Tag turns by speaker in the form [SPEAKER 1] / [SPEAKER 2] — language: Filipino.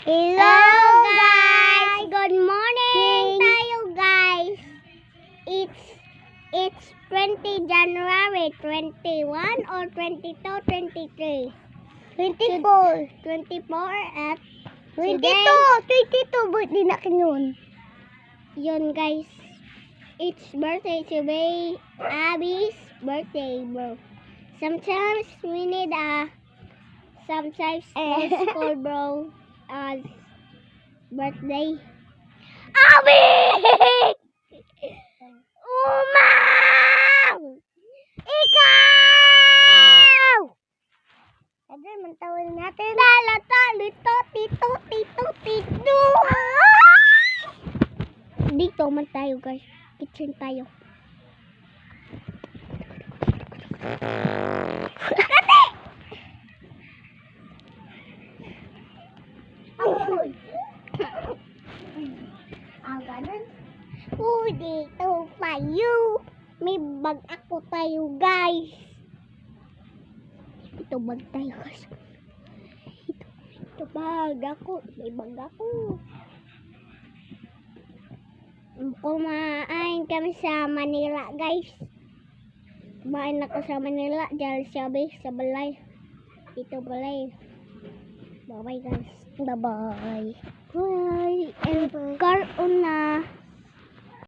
[SPEAKER 1] Hello guys! Good morning tayo guys! It's 20 January 21 or 22, 23? 24 at 22! 22 birthday na kinun. Yun guys. It's birthday today. Abby's birthday bro. Sometimes we need sometimes school bro birthday. Abby! Umang! Ikaw! Agad mantawin natin. Lalata, lito, tito. Dito man tayo guys. Kitchen tayo. Dito tayo. May bag ako tayo guys. Ito bag tayo guys. Ito bag ako. May bag ako. Kumain kami sa Manila guys. Kumain ako sa Manila. Dahil sabi sa balay. Ito balay. Bye bye guys. Bye bye. Bye. And car on na.